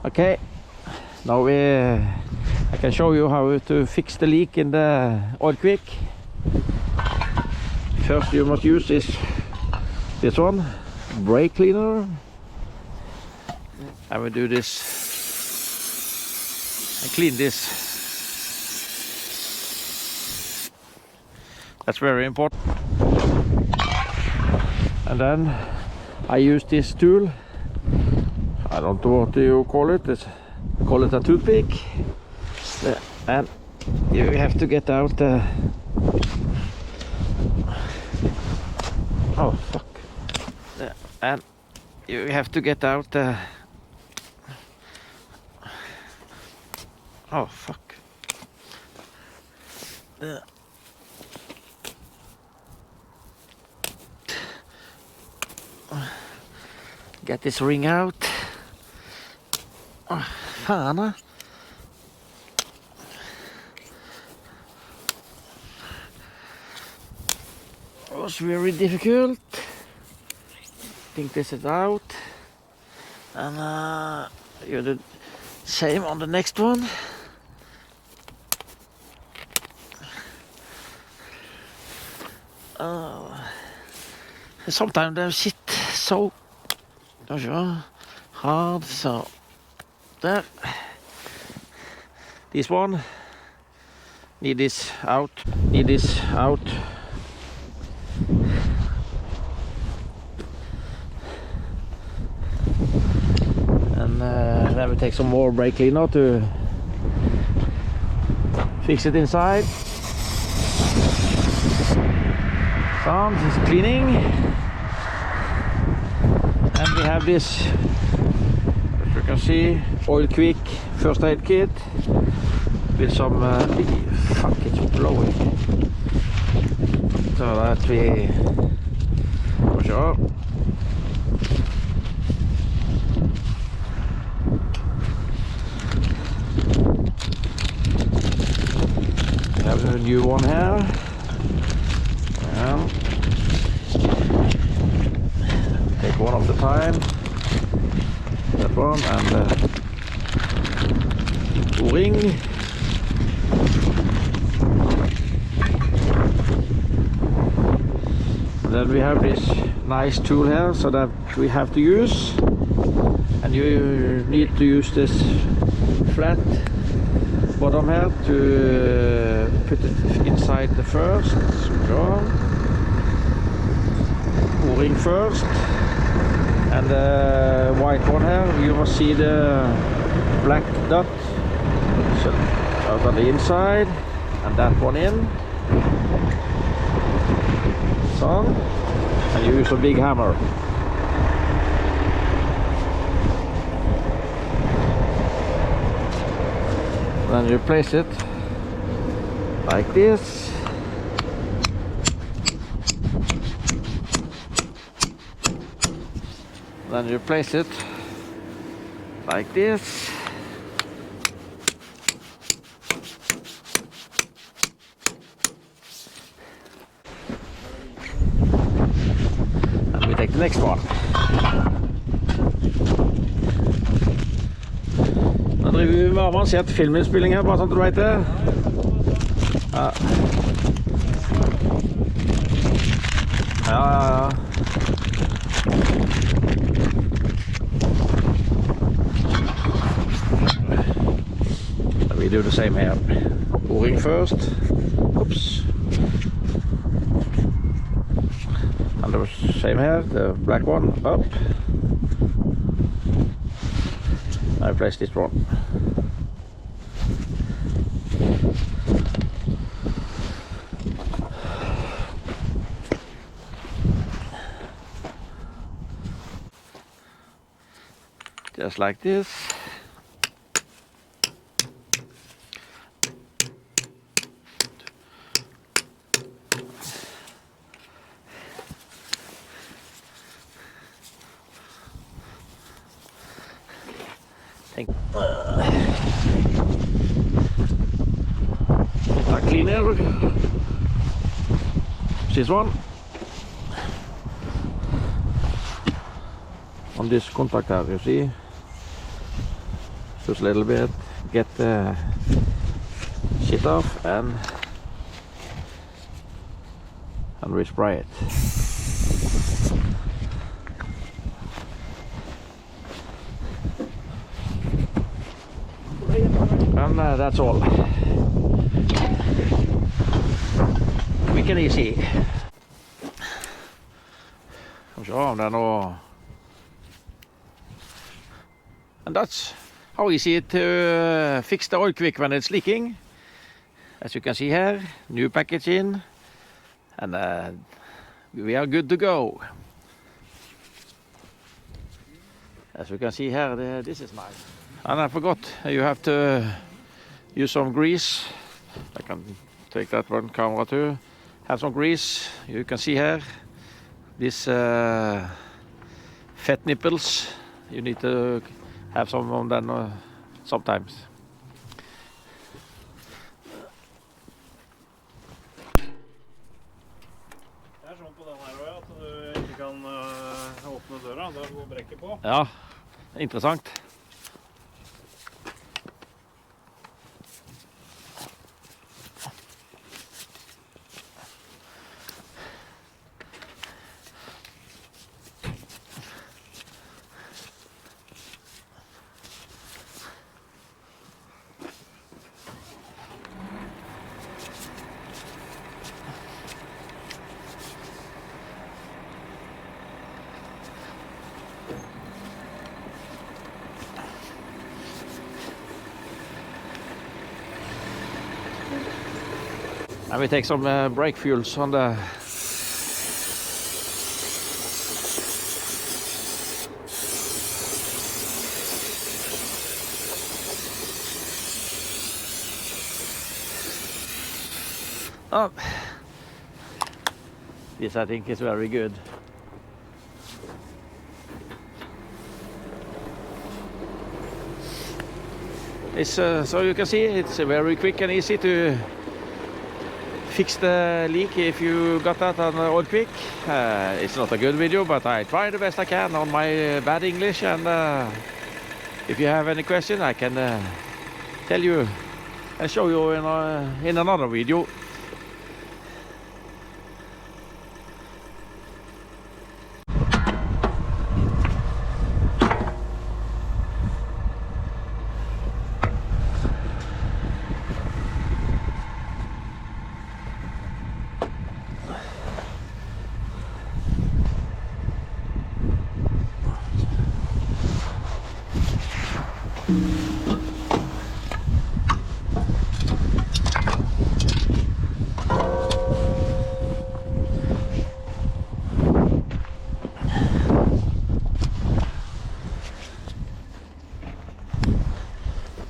Okay, now I can show you how to fix the leak in the Oilquik. First you must use this one, brake cleaner. I will do this and clean this. That's very important. And then I use this tool. I don't know what you call it. Call it a toothpick. And you have to get out the... Oh fuck. And you have to get out the... Oh fuck. Get this ring out. Oh, fan. It was very difficult. Think this is out. And you do the same on the next one. Sometimes they sit so hard, so there. This one need this out. And then we take some more brake cleaner to fix it inside. Sound is cleaning. And we have this, as you can see, Oilquik first aid kit with some fuck, it's blowing. So that we sure. We have a new one here. Take one of the time. That one and ring. Then we have this nice tool here, so that we have to use, and you need to use this flat bottom here to put it inside the first. So, ring first, and the white one here, you must see the black dot, so out on the inside, and that one in, so, and you use a big hammer. Then you place it like this. Then you place it like this. And we take the next one. Nå driver vi med avansert filminnspilling her, bare sånn at du vet det. Ja. Ja. We do the same here. O-ring first. Oops. And the same here, the black one up. I place this one. Just like this. Cleaner. This one. On this contact here, you see. just a little bit, get the shit off and respray it. And that's all. Quick and easy. Skal vi se om det nå. And that's how easy to fix the Oilquik when it's leaking. As you can see here, new packaging, and we are good to go. As you can see here, this is nice. And I forgot, you have to use some grease. I can take that one camera too. Have some grease. You can see here, this fat nipples. You need to have some on them sometimes. Det er sånn på den her også, at du ikke kan åpne døra, da går brekket på. Ja, interessant. And we take some brake fuels on the oh. This I think is very good. It's so you can see it's very quick and easy to fix the leak if you got that on Oilquik. It's not a good video, but I try the best I can on my bad English, and if you have any question I can tell you and show you in another video.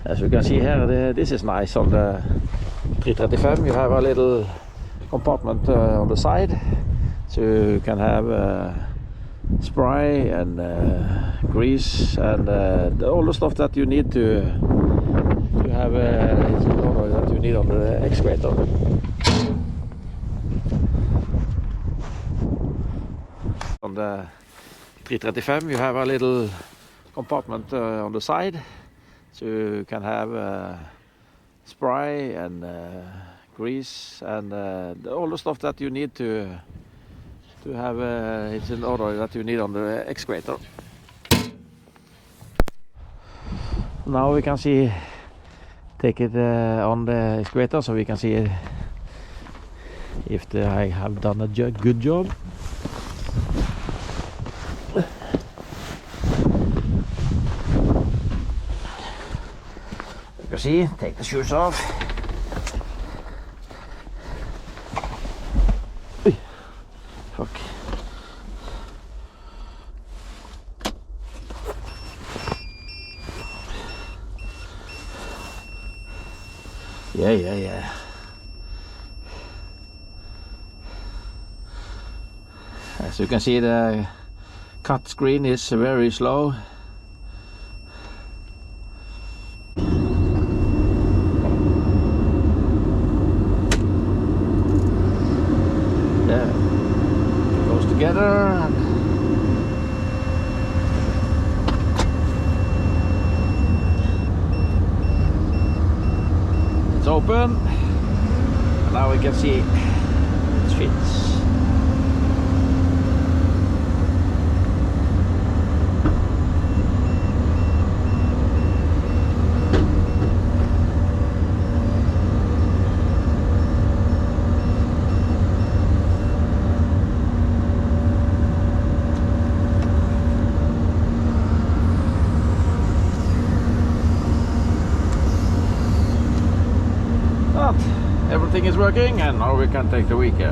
As you can see here, this is nice on the 335. You have a little compartment on the side, so you can have spray and grease and all the stuff that you need to have that you need on the excavator. On the 335 you have a little compartment on the side, so you can have spray and grease and all the stuff that you need to have it's in order that you need on the excavator. Now we can see, take it on the excavator so we can see if I have done a good job. You can see, take the shoes off. Fuck. Yeah. As you can see, the cut screen is very slow. Yeah, it goes together. It's open. And now we can see it fits. Everything is working, and now we can take the weekend.